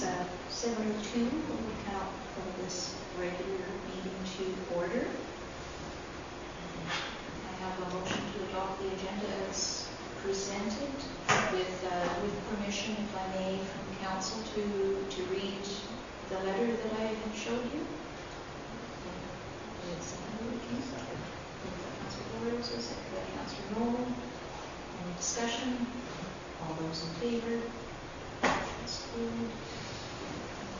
7:02. We cannot call this regular meeting to order. I have a motion to adopt the agenda as presented with permission, if I may, from council to read the letter that I had showed you. Second by Councillor Noel. Any discussion? All those in favor? That's good.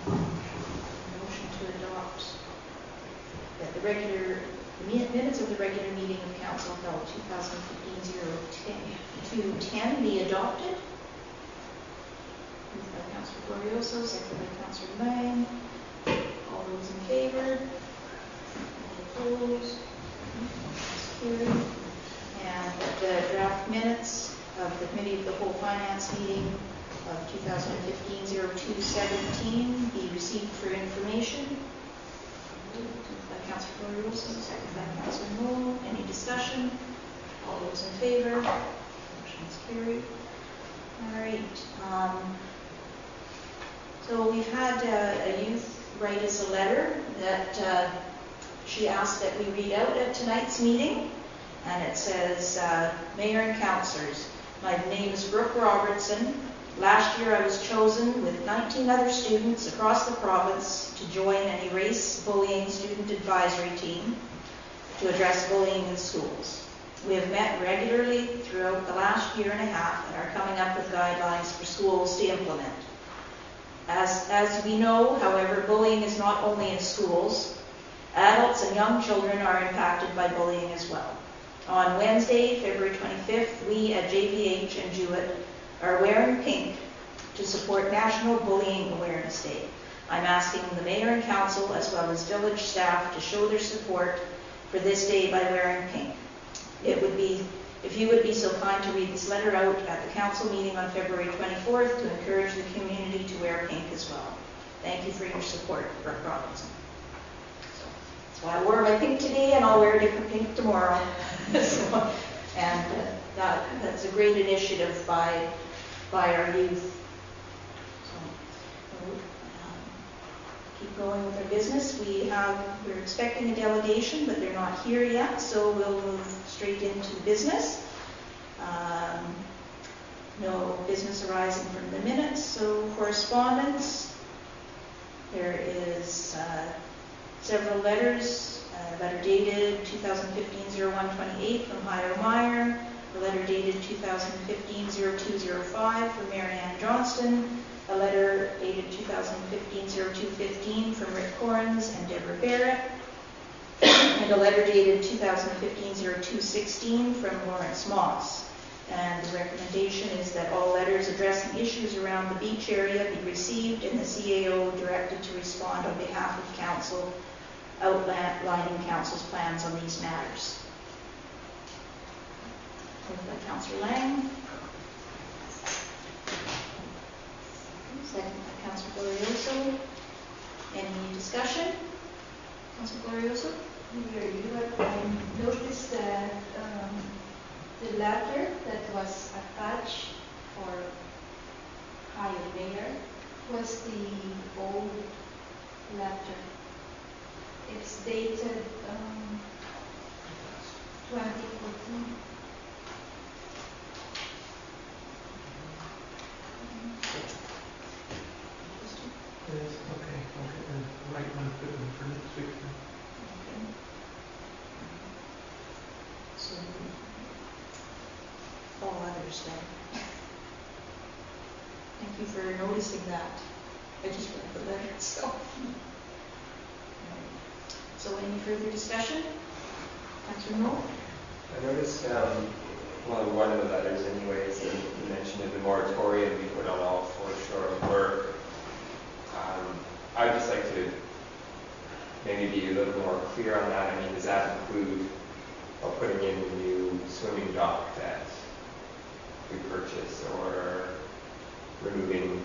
Motion to adopt that the minutes of the regular meeting of council held 2015-02-10 be adopted. Moved by Councillor Glorioso, second by Councillor Lang. All those in favor? Any opposed? Carried. And the draft minutes of the Committee of the Whole Finance meeting of 2015-02-17 be received for information. Moved by Councillor Glorioso, second by Councillor Noel. Any discussion? All those in favor? Motion is carried. All right. So we've had a youth write us a letter that she asked that we read out at tonight's meeting, and it says, Mayor and Councillors, my name is Brooke Robertson. Last year I was chosen with 19 other students across the province to join an erase bullying student advisory team to address bullying in schools. We have met regularly throughout the last year and a half and are coming up with guidelines for schools to implement. As we know, however, bullying is not only in schools. Adults and young children are impacted by bullying as well. On Wednesday, February 25th, we at JPH and Jewett are wearing pink to support National Bullying Awareness Day. I'm asking the Mayor and Council as well as village staff to show their support for this day by wearing pink. If you would be so kind to read this letter out at the council meeting on February 24th to encourage the community to wear pink as well. Thank you for your support, Brooke Robinson. So I wore my pink today and I'll wear a different pink tomorrow. That's a great initiative by our youth. So, keep going with our business. We're expecting a delegation, but they're not here yet, so we'll move straight into business. No business arising from the minutes, so correspondence. There is several letters. A letter dated 2015-01-28 from Hiro Meyer. A letter dated 2015-02-05 from Marianne Johnston. A letter dated 2015-02-15 from Rick Corrins and Deborah Barrett. And a letter dated 2015-02-16 from Lawrence Moss. And the recommendation is that all letters addressing issues around the beach area be received and the CAO directed to respond on behalf of council, outlining council's plans on these matters. Moved by Councillor Lang. Second by Councillor Glorioso. Any discussion? Councillor Glorioso? I noticed that the letter that was attached for Hiro Mayor was the old letter. It's dated 2014. Okay. Right one for next week. Okay. So, all others then. Thank you for noticing that. I just read the letter itself. So any further discussion? Councillor Noel? I noticed one of the letters anyways, that you mentioned the moratorium we put on all foreshore work. I'd just like to maybe be a little more clear on that. I mean, does that include putting in the new swimming dock that we purchased, or removing,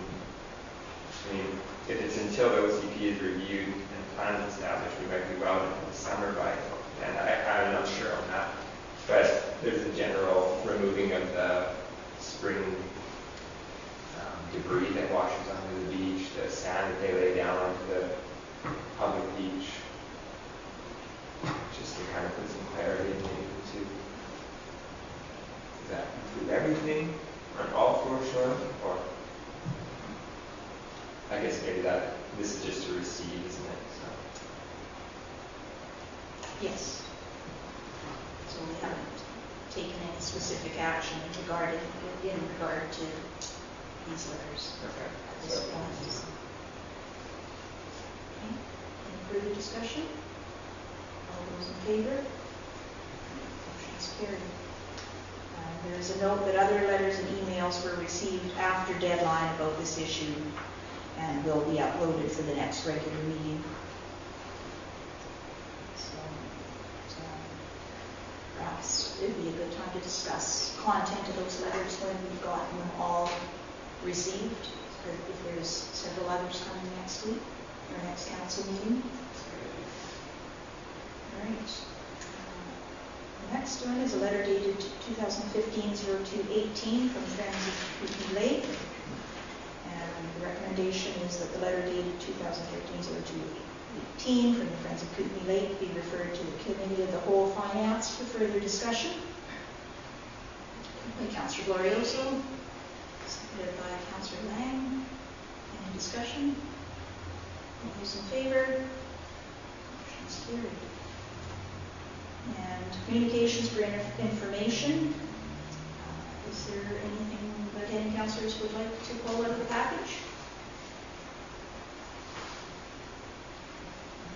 I mean, if it's until the OCP is reviewed and plans established, we might be well into the summer by, and I'm not sure on that. But there's a general removing of the spring debris that washes onto the beach, the sand that they lay down onto the public beach, just to kind of put some clarity into, does that include everything on all four shores, or I guess maybe this is just a receipt, isn't it? So. Yes. So we haven't taken any specific action in regard to these letters Okay. at this So, point. Okay. Any further discussion? All those in favor? Motion is carried. There is a note that other letters and emails were received after deadline about this issue and will be uploaded for the next regular meeting. So perhaps it would be a good time to discuss content of those letters when we've gotten them all received, if there's several others coming next week, or next council meeting. All right. The next one is a letter dated 2015-02-18 from Friends of Kootenai Lake. And the recommendation is that the letter dated 2015-02-18 from the Friends of Kootenai Lake be referred to the Committee of the Whole Finance for further discussion. By Councillor Glorioso, seconded by Councillor Lang. Any discussion? All those in favor? Motion is carried. And communications for information. Is there anything that any councillors would like to pull out of the package?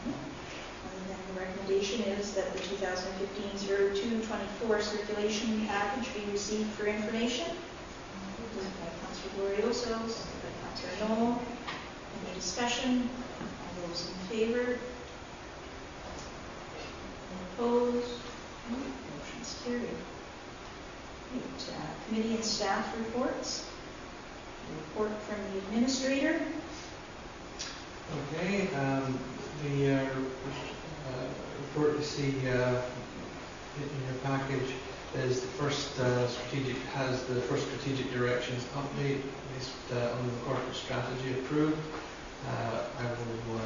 Other than the recommendation is that the 2015-02-24 circulation package be received for information. Moved by Councillor Glorioso, seconded by Councillor Knoll. Any discussion? All those in favor? Opposed? Motion's carried. Right, committee and staff reports. A report from the administrator. Okay, the report you see in your package is the first strategic directions update based on the corporate strategy approved. I will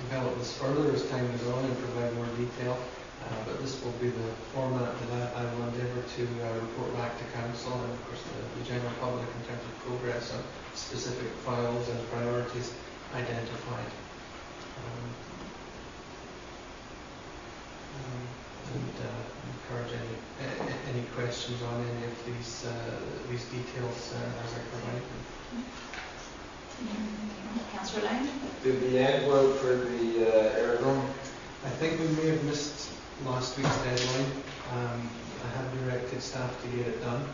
develop this further as time goes on and provide more detail. But this will be the format that I will endeavour to report back to Council and, of course, the general public in terms of progress on specific files and priorities identified. Encourage any questions on any of these details as I provide them. Councillor Lang? Did the ad go out for the aerodrome? I think we may have missed last week's deadline. I have directed staff to get it done. I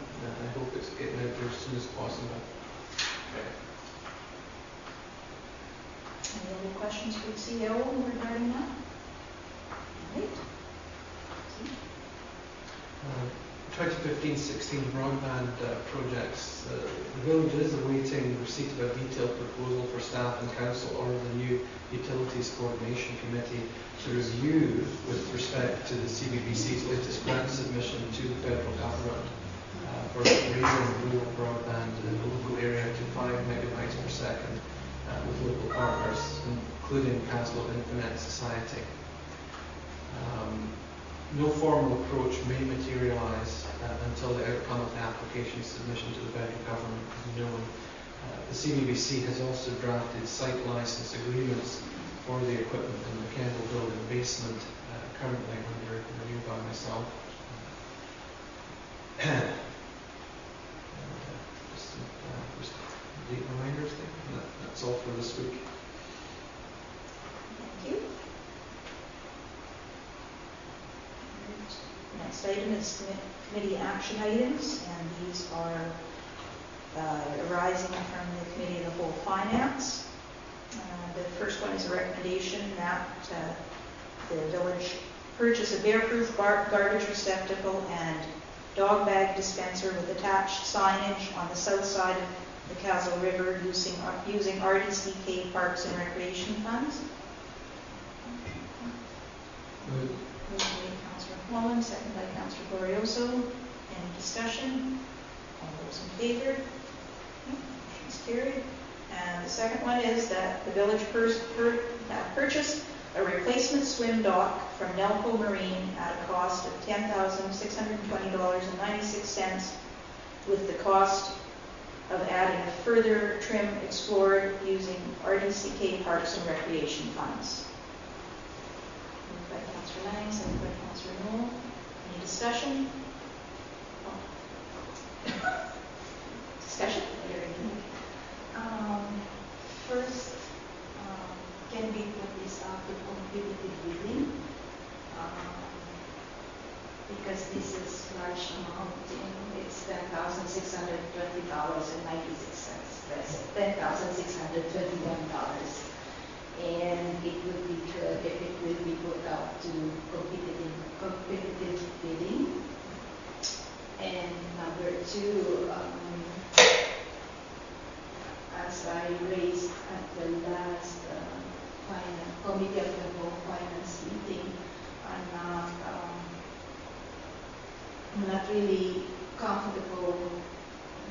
hope it's getting out there as soon as possible. Okay. Any other questions for the CEO regarding that? All right. 2015-16 broadband projects. The village is awaiting receipt of a detailed proposal for staff and council or the new Utilities Coordination Committee to review with respect to the CBBC's latest grant submission to the federal government for raising rural broadband in the local area to 5 megabytes per second with local partners, including Kaslo Internet Society. No formal approach may materialise until the outcome of the application submission to the federal government is known. The CBBC has also drafted site licence agreements for the equipment in the Kendall building basement, currently under review by myself. Just date reminders there. That's all for this week. Thank you. The next item is committee action items, and these are arising from the Committee of the Whole Finance. The first one is a recommendation that the village purchase a bear-proof garbage receptacle and dog bag dispenser with attached signage on the south side of the Kaslo River using RDCK Parks and Recreation funds. Moved by Councillor Mullen, seconded by Councillor Glorioso. Any discussion? All those in favor? Motion is carried. And the second one is that the village purchase a replacement swim dock from Nelco Marine at a cost of $10,620.96, with the cost of adding a further trim explored using RDCK Parks and Recreation funds. Moved by Councillor Lang, seconded by Councillor Knoll. Any discussion? Discussion? First, can we put this out to competitive bidding? Because this is large amount, it's $10,620.96. That's $10,621. And it would be good if it will be put out to competitive bidding. And number two, as I raised at the last committee of the whole finance meeting, I'm not really comfortable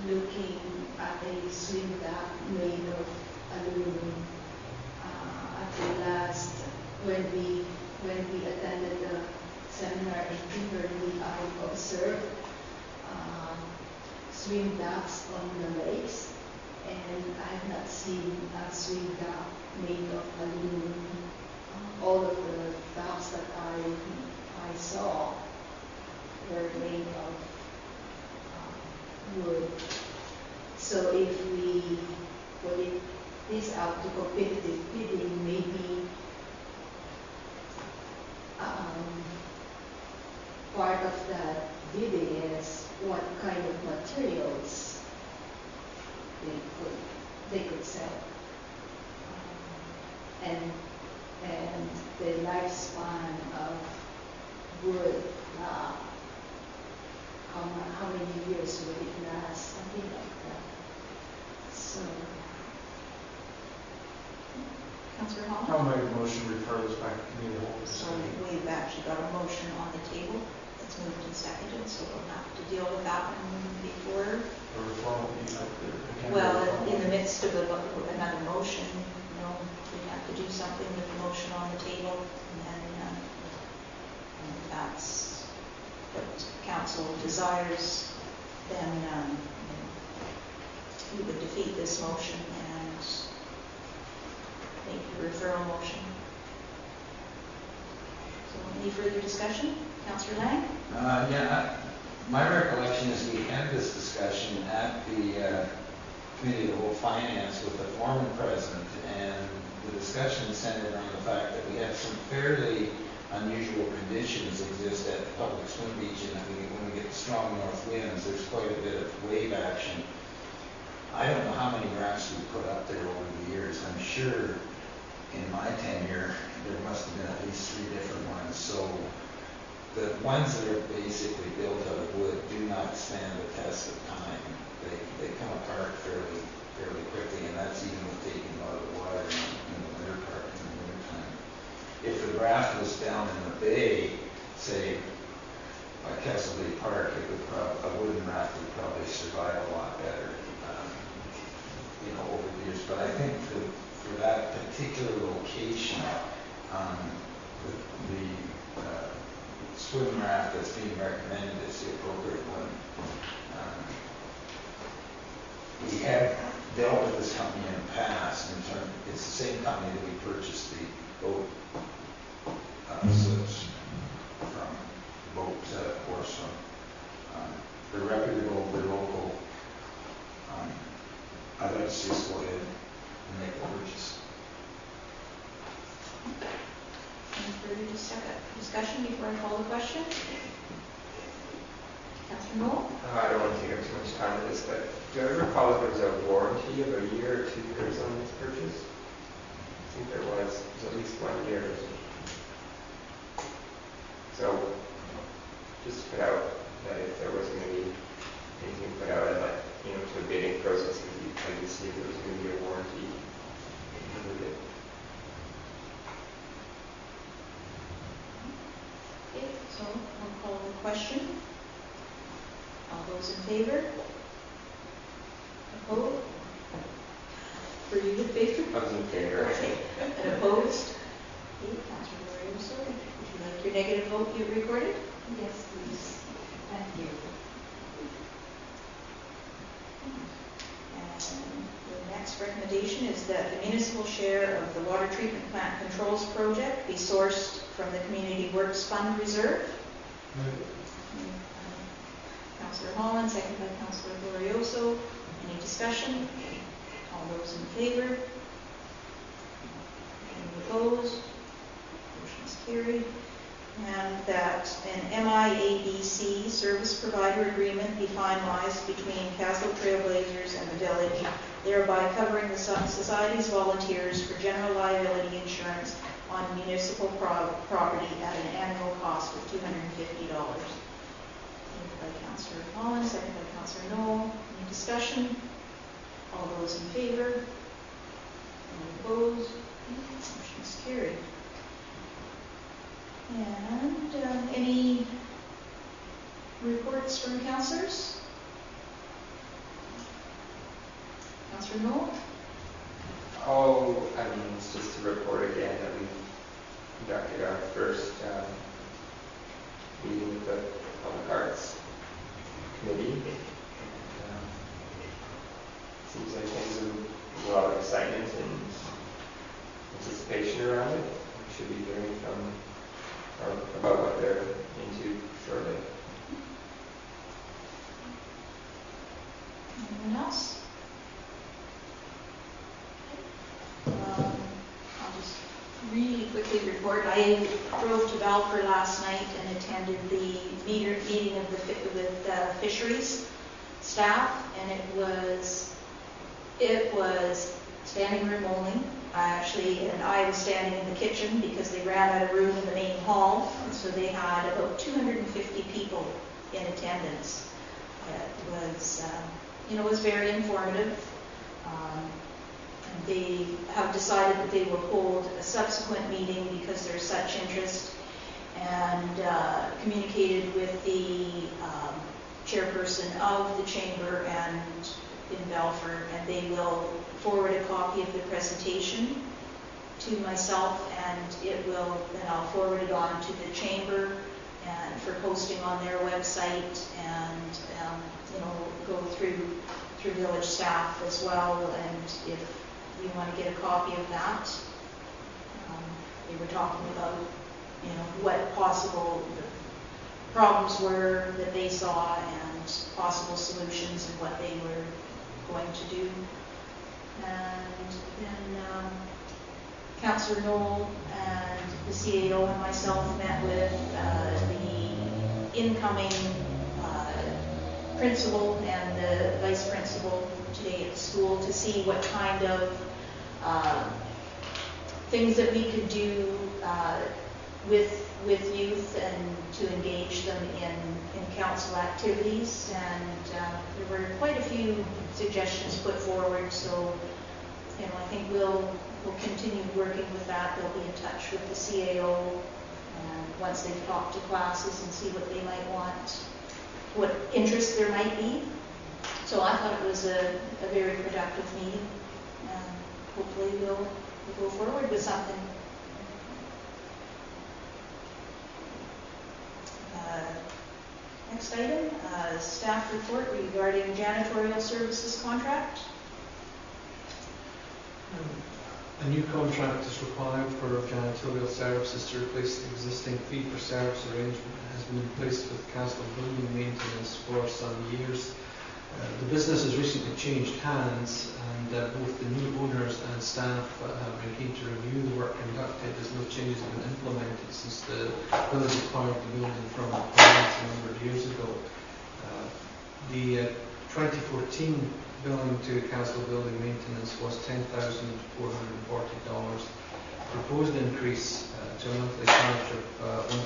looking at a swim dock made of aluminum. At the last, when we attended the seminar in Kimberley, I observed swim docks on the lakes, and I have not seen a swim dock made of aluminum. All of the docks that I saw were made of wood. So if we put this out to competitive bidding, maybe part of that bidding is what kind of materials they could sell, and the lifespan of wood. How many years would it last? Something like that. So, Councillor Hall? I'll make a motion to refer this back to committee of the whole. So we've actually got a motion on the table that's moved and seconded, so we'll have to deal with that one before. The reform will be up there. Well, in the midst of another motion, you know, we have to do something with the motion on the table, and then if that's what council desires, then we would defeat this motion and make the referral motion. So any further discussion? Councillor Lang? Yeah, my recollection is we had this discussion at the Committee of the Whole Finance with the foreman present, and the discussion centered on the fact that we had some fairly unusual conditions exist at the public swim beach, and when we get strong north winds, there's quite a bit of wave action. I don't know how many rafts we put up there over the years. I'm sure in my tenure there must have been at least 3 different ones. So the ones that are basically built out of wood do not stand the test of time. They come apart fairly quickly, and that's even with taking them out of the water in the winter part, in the winter time. If the raft was down in the bay, say by Castle Park, it would a wooden raft would probably survive a lot better, over the years. But I think for that particular location, the swim raft that's being recommended is the appropriate one. We have dealt with this company in the past. It's the same company that we purchased the boat slips from, boat course from. They're reputable, they're local. I'd like to see us go ahead and make the purchase. Any further discussion before I call the question? Councillor Knoll? I don't want to take up too much time with this, but do I recall if there was a warranty of a year or 2 years on this purchase? I think there was at least 1 year. So, just to put out that if there was going to be anything put out, I'd like, to a bidding process, because you'd like to see if there was going to be a warranty included. Okay, so I'll call the question. All those in favor? Opposed? For you in favor? I was in favor. Okay. And opposed? Okay, Councillor Lorioso, would you like your negative vote you recorded? Yes, please. Thank you. And the next recommendation is that the municipal share of the water treatment plant controls project be sourced from the Community Works Fund Reserve. Councillor Holland, seconded by Councillor Glorioso. Any discussion? All those in favor? Any opposed? Motion is carried. And that an MIABC service provider agreement be finalized between Kaslo Trailblazers and the village, thereby covering the society's volunteers for general liability insurance on municipal property at an annual cost of $250. Moved by Councillor Holland, seconded by Councillor Knoll. Any discussion? All those in favor? Any opposed? Motion is carried. And any reports from councillors? Councillor Knoll? Oh, I mean, it's just to report again that we conducted our first meeting with the Public Arts Committee. And, seems like there's a lot of excitement and anticipation around it. We should be hearing about what they're into shortly. Anyone else? I'll just really quickly report. I drove to Balfour last night and attended the meeting with fisheries staff, and it was standing room only. I was standing in the kitchen because they ran out of room in the main hall, and so they had about 250 people in attendance. It was very informative. And they have decided that they will hold a subsequent meeting because there's such interest, and communicated with the chairperson of the chamber and in Balfour, and they will forward a copy of the presentation to myself, and then I'll forward it on to the chamber and for posting on their website, and go through village staff as well. And if you want to get a copy of that, they were talking about what possible problems were that they saw and possible solutions and what they were going to do. And then Councillor Knoll and the CAO and myself met with the incoming principal and the vice principal today at the school to see what kind of things that we could do with youth and to engage them in council activities. And there were quite a few suggestions put forward, so I think we'll continue working with that. They'll be in touch with the CAO once they've talked to classes and see what they might want, what interest there might be. So I thought it was a very productive meeting, and hopefully we'll go forward with something. Next item, staff report regarding janitorial services contract. A new contract is required for janitorial services to replace the existing fee-for-service arrangement that has been in place with Kaslo Building Maintenance for some years. The business has recently changed hands, and both the new owners and staff have been keen to review the work conducted, as no changes have been implemented since the village acquired the building from the province a number of years ago. The 2014 billing to Kaslo Building Maintenance was $10,440. Proposed increase to a monthly charge of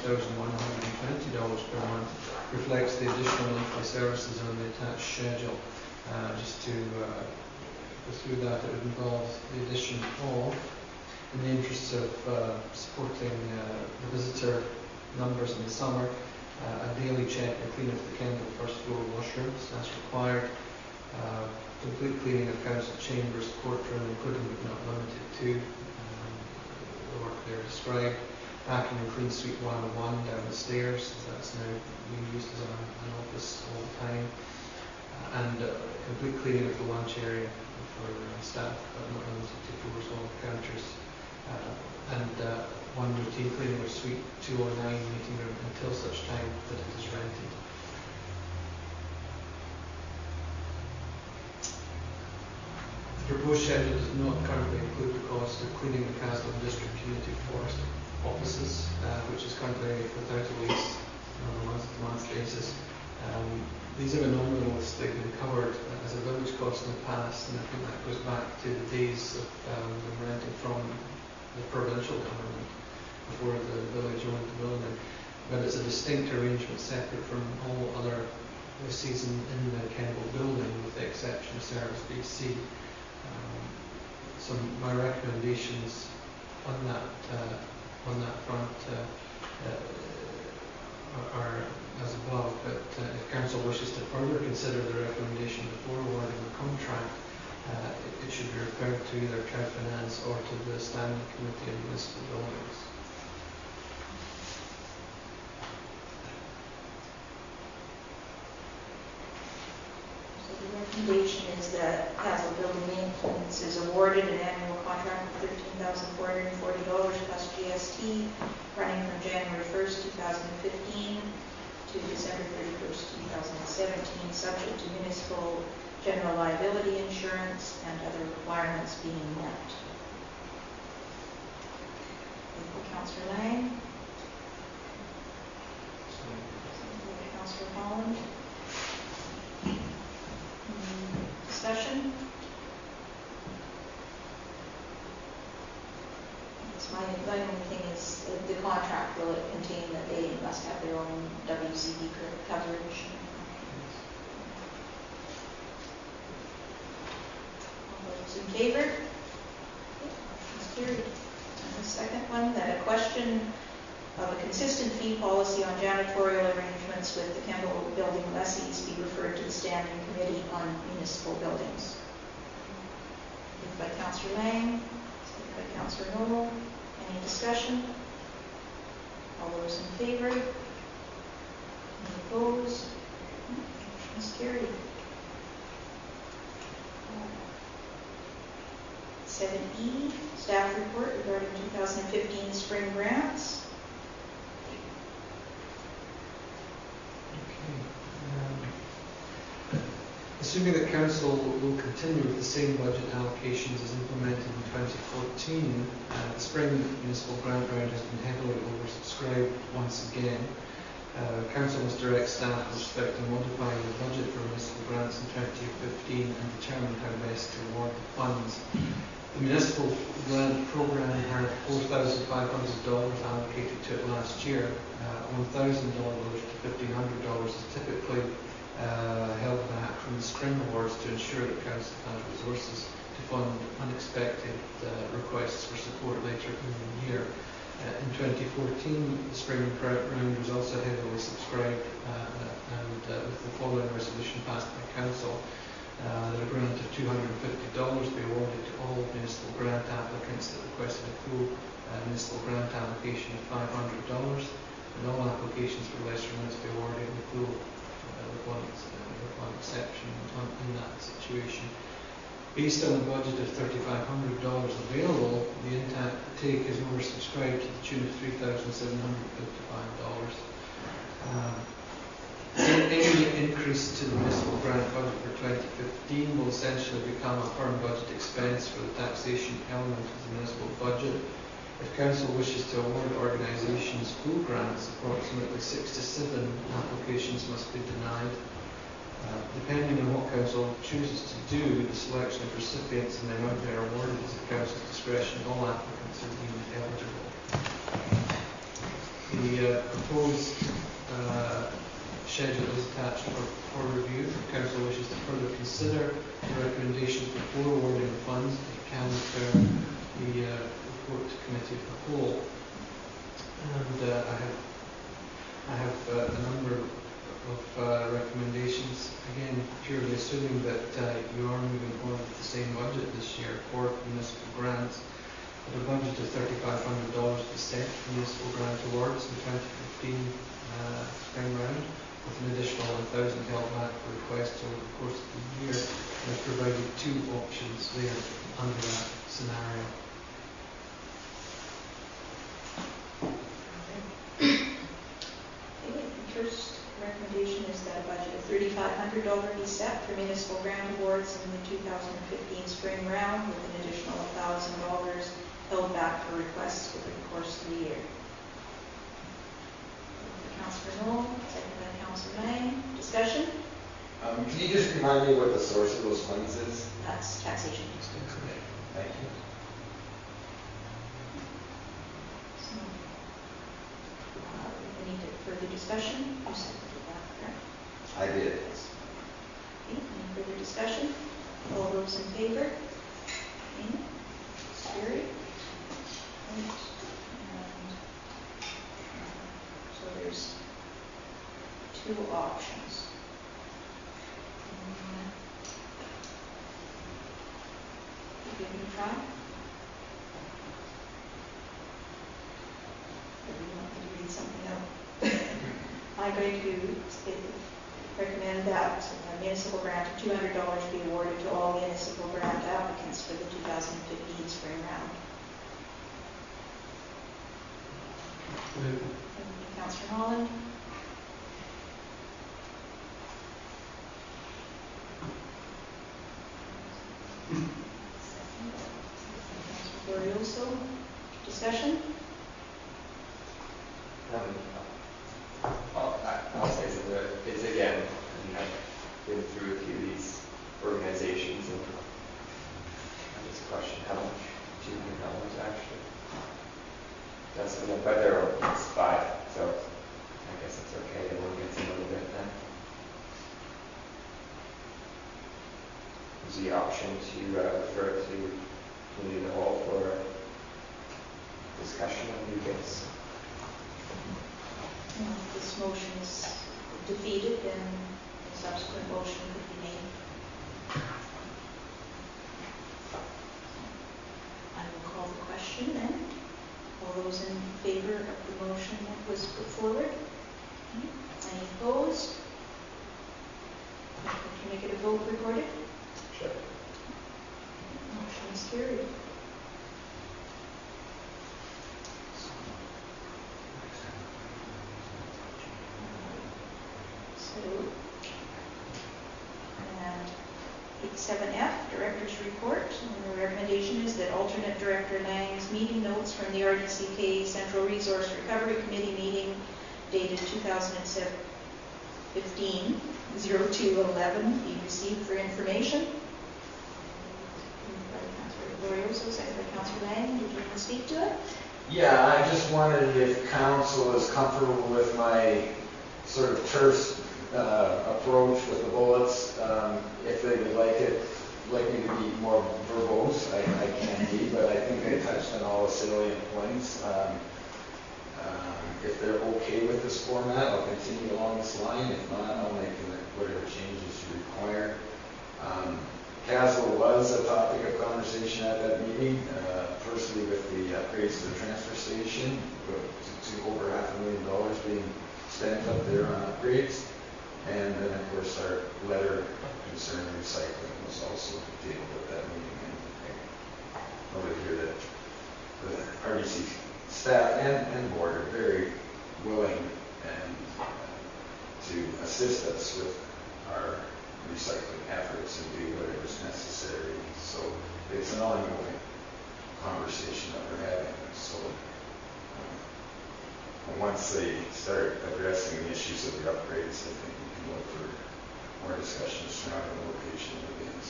$1,120 per month reflects the additional monthly services on the attached schedule. Just to go through that, it would involve the addition of, in the interests of supporting the visitor numbers in the summer, a daily check and clean of the Kendall first floor washrooms as required. To complete cleaning of council chambers, courtroom, including but not limited to the work there described. Vacuum and clean suite 101 down the stairs, as that's now being used as an office all the time. And complete cleaning of the lunch area for staff, but not limited to floors, hall, counters. And one routine cleaning of suite 209 meeting room until such time that it is rented. The proposed schedule does not currently include the cost of cleaning the Kaslo District Community Forest offices, which is currently without a lease on a month-to-month basis. These are anomalous. They've been covered as a village cost in the past, and I think that goes back to the days of them renting from the provincial government before the village owned the building. But it's a distinct arrangement separate from all other leases in the Kennel building, with the exception of Service BC. So my recommendations on that front are as above, but if council wishes to further consider the recommendation before awarding the contract, it should be referred to either Trade Finance or to the Standing Committee on Municipal Buildings. So the recommendation is that Kaslo Building Maintenance is awarded an annual contract of $13,440 plus GST running from January 1st, 2015 to December 31st, 2017, subject to municipal general liability insurance and other requirements being met. Thank you, Councillor Lang. Seconded by Councillor Holland. Discussion? My only thing is the contract, will it contain that they must have their own WCD coverage? All those in favor? That's carried. And the second one, that a question of a consistent fee policy on janitorial arrangements with the Campbell Building lessees be referred to the Standing Committee on Municipal Buildings. Moved by Councillor Lang, seconded by Councillor Noble. Any discussion? All those in favor? Any opposed? Motion is carried. 7E, staff report regarding 2015 spring grants. Assuming that council will continue with the same budget allocations as implemented in 2014, the spring municipal grant round has been heavily oversubscribed once again. Council must direct staff with respect to modifying the budget for municipal grants in 2015 and determine how best to award the funds. The municipal grant programme had $4,500 allocated to it last year. $1,000 to $1,500 is typically held back from the spring awards to ensure that council has resources to fund unexpected requests for support later in the year. In 2014, the spring grant round was also heavily subscribed, and with the following resolution passed by council, that a grant of $250 be awarded to all municipal grant applicants that requested a full municipal grant allocation of $500, and all applications for lesser amounts be awarded in full, with one exception in that situation. Based on a budget of $3,500 available, the intake is oversubscribed to the tune of $3,755. Any increase to the municipal grant budget for 2015 will essentially become a firm budget expense for the taxation element of the municipal budget. If council wishes to award organisations full grants, approximately 6 to 7 applications must be denied. Depending on what council chooses to do, the selection of recipients and the amount they are awarded is at council's discretion. All applicants are deemed eligible. The proposed schedule is attached for review. If council wishes to further consider the recommendations before awarding the funds, it can refer the report to committee of the whole. And I have a number of recommendations. Again, purely assuming that you are moving forward with the same budget this year for municipal grants, at a budget of $3,500 to set municipal grant awards in 2015 spring round, with an additional 1,000 held back for requests over the course of the year. I've provided two options there under that scenario. Okay, the first recommendation is that a budget of $3,500 be set for municipal grant awards in the 2015 spring round, with an additional $1,000 held back for requests over the course of the year. Councillor Knoll, second by Councillor Lang. Discussion? Can you just remind me what the source of those funds is? That's taxation. Thank you. So, any further discussion? You seconded that, correct? I did. Okay, any further discussion? All those in favor? Okay, carried. Right. And, so there's two options. You give it a try? Or do you want me to read something out? I'm going to recommend that a municipal grant of $200 be awarded to all municipal grant applicants for the 2015 spring round. Councillor Holland. Councillor Glorioso. Discussion? I'll say something. It's again, I've been through a few of these organizations, and I just question how much $200 actually does for them. But they're it's 5, so I guess it's okay. Everyone gets a little bit then. Is the option to refer to committee of the whole for discussion on new bits? If this motion is defeated, then a subsequent motion could be made. I will call the question then. All those in favor of the motion that was put forward? Any opposed? Can you make it a vote recorded? Sure. Motion is carried. So, and 7F, Director's Report. And the recommendation is that alternate Director Lang's meeting notes from the RDCK Central Resource Recovery Committee meeting dated 2015-02-11 be received for information. By Councillor Glorioso, second by Councillor Lang. Did you want to speak to it? Yeah, I just wondered if council is comfortable with my sort of terse approach with the bullets. If they would like me to be more verbose, I can be, but I think I touched on all the salient points. If they're okay with this format, I'll continue along this line. If not, I'll make whatever changes you require. Kaslo was a topic of conversation at that meeting, firstly with the upgrades to the transfer station, to over $500,000 being spent up there on upgrades. And then, of course, our letter concerning recycling was also tabled at that meeting. And I noted here that the RDC staff and board are very willing and to assist us with our recycling efforts and do whatever is necessary. So it's an ongoing conversation that we're having. So once they start addressing the issues of the upgrades, I think we can look for more discussions surrounding the location of the bins.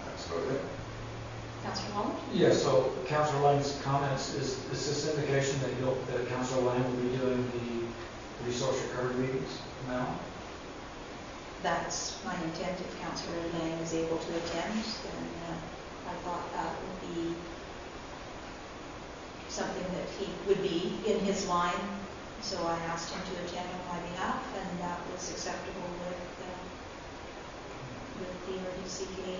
That's about it. Councillor Holland? Yeah, so Councillor Lang's comments, is this indication that Councillor Lang will be doing the resource recovery meetings now? That's my intent. If Councillor Lang is able to attend, then I thought that would be something that he would be in his line So I asked him to attend on my behalf, and that was acceptable with the RDCK.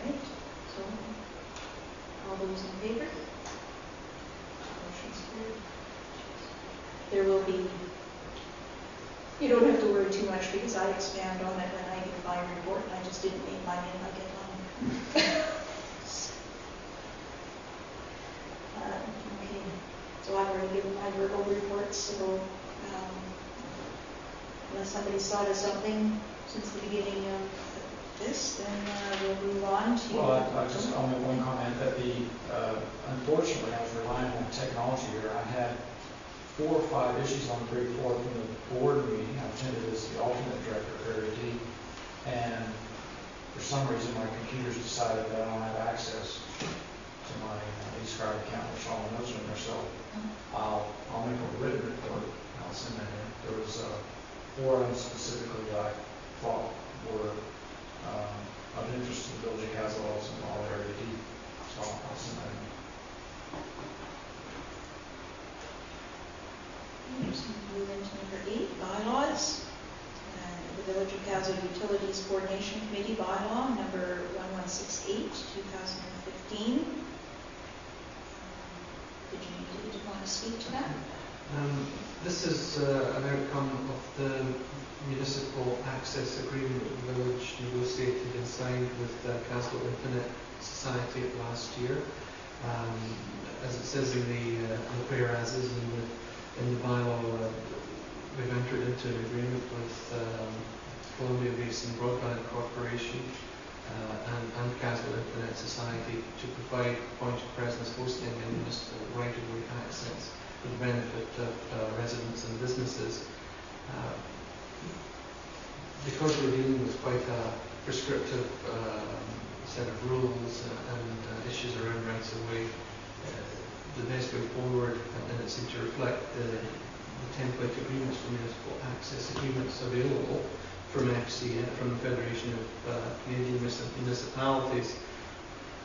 Right, so all those in favor? Motion's carried. There will be, you don't have to worry too much because I expand on it when I do my report, and I just didn't make mine in like it okay, so I've already given my verbal reports, so unless somebody's thought of something since the beginning of this, then we'll move on to... Well, I'll make one comment that unfortunately, I was relying on technology here. I had 4 or 5 issues on the report from the board meeting. I attended as the alternate director for Area D, and for some reason my computer's decided that I don't have access to my e-scribe account, which all those are in there. So I'll make a written report. I'll send that in. There was 4 items specifically that I thought were of interest to the village of Castle and all Area D. So I'll send that in. Just move into number 8, bylaws. And the Village of Castle Utilities Coordination Committee bylaw number 1168, 2015. Did you want to speak to that? This is an outcome of the municipal access agreement that the village negotiated and signed with Castle Infinite Society last year. As it says in the whereases in the bylaw, we've entered into an agreement with Columbia Basin Broadband Corporation and Castle Infinite Society to provide point-of-presence hosting and municipal right-of-way access for the benefit of residents and businesses. Because we're dealing with quite a prescriptive set of rules and issues around rights of way, the best way forward, and it seemed to reflect the template agreements for municipal access agreements available from FCN, from the Federation of Canadian Municipalities.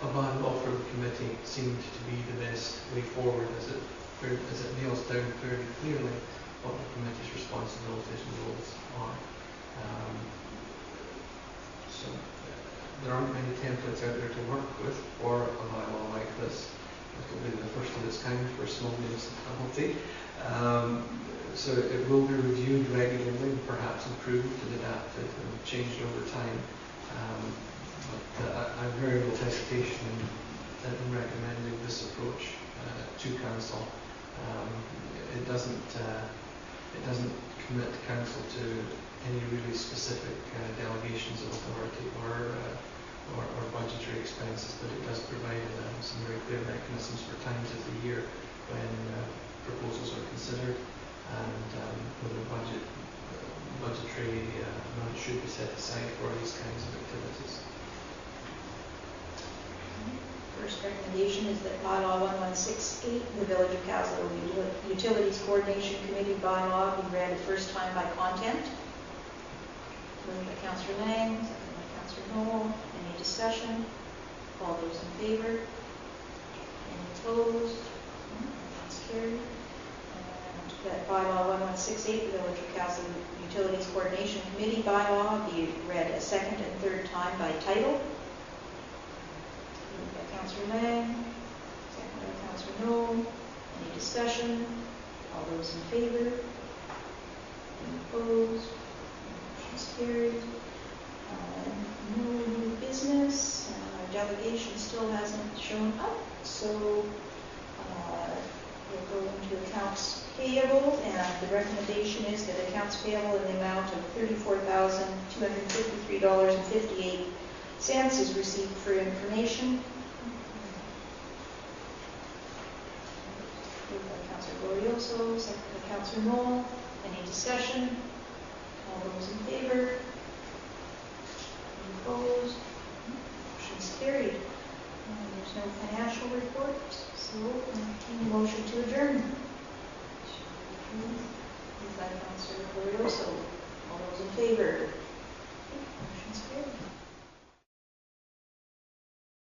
A bylaw for the committee seemed to be the best way forward as it nails down fairly clearly what the committee's responsibilities and roles are. So there aren't many templates out there to work with for a bylaw like this. It will be the first of its kind for a small municipality. So it will be reviewed regularly and perhaps improved and adapted and changed over time. But I have very little hesitation in recommending this approach to council. It doesn't commit council to any really specific delegations of authority or budgetary expenses, but it does provide some very clear mechanisms for times of the year when proposals are considered and whether budgetary amount should be set aside for these kinds of activities. First recommendation is that bylaw 1168, the Village of Castle Utilities Coordination Committee bylaw, be read the first time by content. Moved by Councillor Lang, seconded by Councillor Knoll. Any discussion? All those in favor? Any opposed? That's carried. And that bylaw 1168, the Village of Castle Utilities Coordination Committee bylaw, be read a second and third time by title. Moved by Councillor Lang, seconded by Councillor Knoll. Any discussion? All those in favor? Any opposed? Motion's carried. No new business. Our delegation still hasn't shown up, so we'll go into accounts payable, and the recommendation is that accounts payable in the amount of $34,253.58 is received for information. Moved by Councillor Glorioso, seconded by Councillor Knoll. Any discussion? All those in favor? Any opposed? Motion's carried. And there's no financial report, so a motion to adjourn. Moved by Councillor Glorioso. All those in favor?